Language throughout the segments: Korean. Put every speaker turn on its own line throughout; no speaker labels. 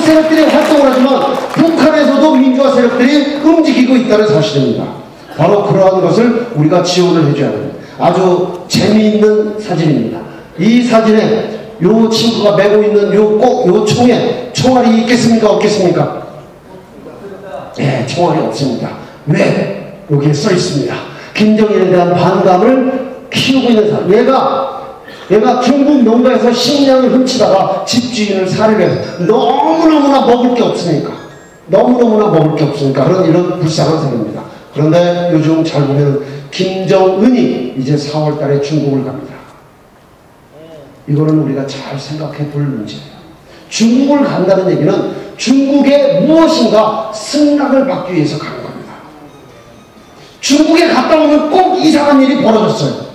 세력들이 활동을 하지만 북한에서도 민주화 세력들이 움직이고 있다는 사실입니다. 바로 그러한 것을 우리가 지원을 해줘야 합니다. 아주 재미있는 사진입니다. 이 사진에 요 친구가 메고 있는 요 총에 총알이 있겠습니까? 없겠습니까? 네, 총알이 없습니다. 왜? 여기에 써 있습니다. 김정일에 대한 반감을 키우고 있는 사람. 얘가 중국 농가에서 식량을 훔치다가 집주인을 살해를 해서 너무너무나 먹을 게 없으니까 이런 불쌍한 사람입니다. 그런데 요즘 잘 보면 김정은이 이제 4월 달에 중국을 갑니다. 이거는 우리가 잘 생각해 볼 문제예요. 중국을 간다는 얘기는 중국의 무엇인가 승낙을 받기 위해서 가는 겁니다. 중국에 갔다 오면 꼭 이상한 일이 벌어졌어요.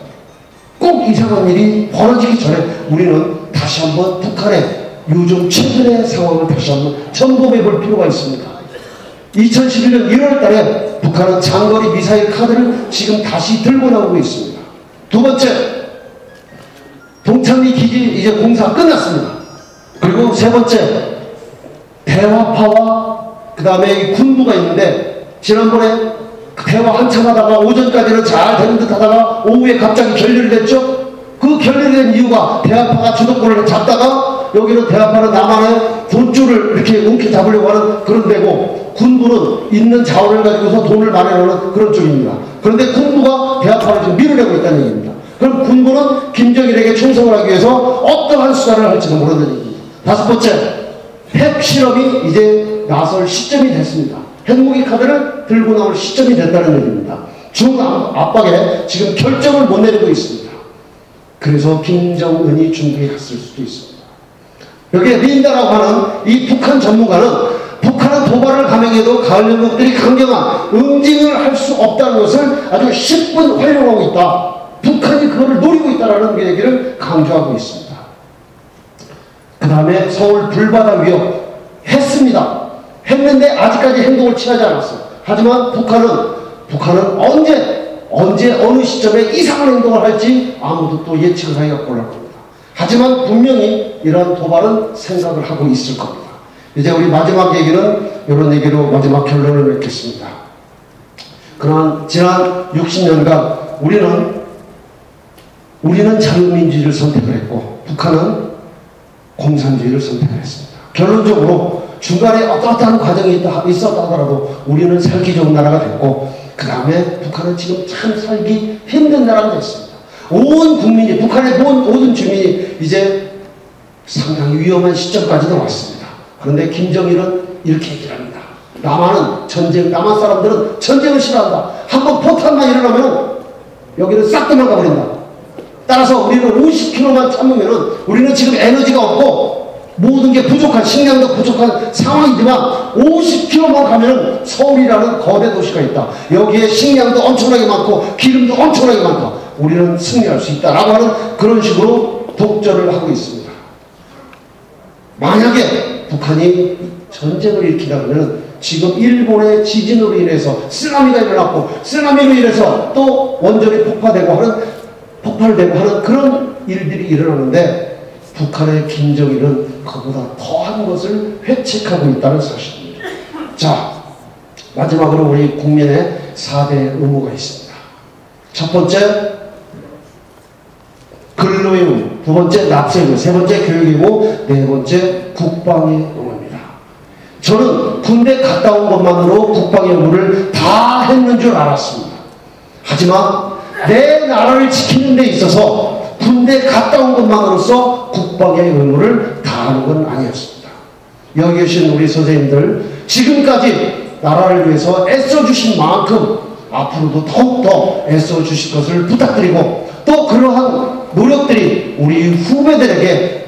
꼭 이상한 일이 벌어지기 전에 우리는 다시 한번 북한의 요즘 최근의 상황을 다시 한번 점검해 볼 필요가 있습니다. 2011년 1월 달에 북한은 장거리 미사일 카드를 지금 다시 들고 나오고 있습니다. 두 번째, 동창리 기지 이제 공사 끝났습니다. 그리고 세 번째, 대화파와 그 다음에 군부가 있는데 지난번에 대화 한참 하다가 오전까지는 잘 되는 듯 하다가 오후에 갑자기 결렬이 됐죠. 그 결렬이 된 이유가 대화파가 주도권을 잡다가 여기는 대화파는 남한의 돈줄을 이렇게 움켜잡으려고 하는 그런 데고 군부는 있는 자원을 가지고서 돈을 마련하는 그런 쪽입니다. 그런데 군부가 대화파를 지금 밀어내고 있다는 얘기입니다. 그럼 군부는 김정일에게 충성을 하기 위해서 어떠한 수단을 할지도 모르는 얘기입니다. 다섯 번째, 핵 실험이 이제 나설 시점이 됐습니다. 핵무기 카드를 들고 나올 시점이 됐다는 얘기입니다. 중압박에 지금 결정을 못 내리고 있습니다. 그래서 김정은이 중국에 갔을 수도 있습니다. 여기에 린다라고 하는 이 북한 전문가는 북한은 도발을 감행해도 가을 연극들이 강경한 응징을 할 수 없다는 것을 아주 10분 활용하고 있다. 북한이 그거를 노리고 있다는 얘기를 강조하고 있습니다. 그 다음에 서울 불바다 위협 했습니다. 했는데 아직까지 행동을 취하지 않았어요. 하지만 북한은 언제 어느 시점에 이상한 행동을 할지 아무도 또 예측을 하기가 곤란합니다. 하지만 분명히 이런 도발은 생각을 하고 있을 겁니다. 이제 우리 마지막 얘기는 이런 얘기로 마지막 결론을 맺겠습니다. 그러나 지난 60년간 우리는 자유민주주의를 선택을 했고 북한은 공산주의를 선택을 했습니다. 결론적으로 중간에 어떠한 과정이 있었다 하더라도 우리는 살기 좋은 나라가 됐고 그 다음에 북한은 지금 참 살기 힘든 나라가 됐습니다. 온 국민이 북한의 모든 주민이 이제 상당히 위험한 시점까지도 왔습니다. 그런데 김정일은 이렇게 얘기를 합니다. 남한 사람들은 전쟁을 싫어한다. 한번 포탄만 일어나면 여기는 싹 도망가버린다. 따라서 우리는 50km만 참으면 우리는 지금 에너지가 없고 모든 게 부족한, 식량도 부족한 상황이지만 50km만 가면 서울이라는 거대 도시가 있다. 여기에 식량도 엄청나게 많고 기름도 엄청나게 많다. 우리는 승리할 수 있다라고 하는 그런 식으로 독절을 하고 있습니다. 만약에 북한이 전쟁을 일으키다 그러면 지금 일본의 지진으로 인해서 쓰나미가 일어났고 쓰나미로 인해서 또 원전이 폭발되고 하는 그런 일들이 일어나는데 북한의 김정일은 그보다 더한 것을 회책하고 있다는 사실입니다. 자, 마지막으로 우리 국민의 4대 의무가 있습니다. 첫 번째, 근로의 의무, 두 번째, 납세의 의무, 세 번째, 교육의 의무, 네 번째, 국방의 의무입니다. 저는 군대 갔다 온 것만으로 국방의 의무를 다 했는 줄 알았습니다. 하지만 내 나라를 지키는 데 있어서 군대 갔다 온 것만으로서 국방의 의무를 다하는 건 아니었습니다. 여기 계신 우리 선생님들 지금까지 나라를 위해서 애써주신 만큼 앞으로도 더욱더 애써주실 것을 부탁드리고 또 그러한 노력들이 우리 후배들에게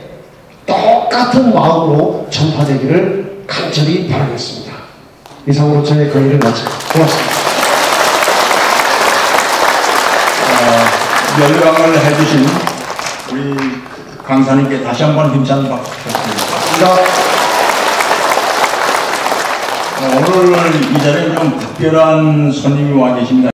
똑같은 마음으로 전파되기를 간절히 바라겠습니다. 이상으로 저의 강의를 마칩니다. 고맙습니다.
연락을 해주신 우리 강사님께 다시 한번 힘찬 박수 부탁드립니다. 오늘 이 자리에 좀 특별한 손님이 와 계십니다.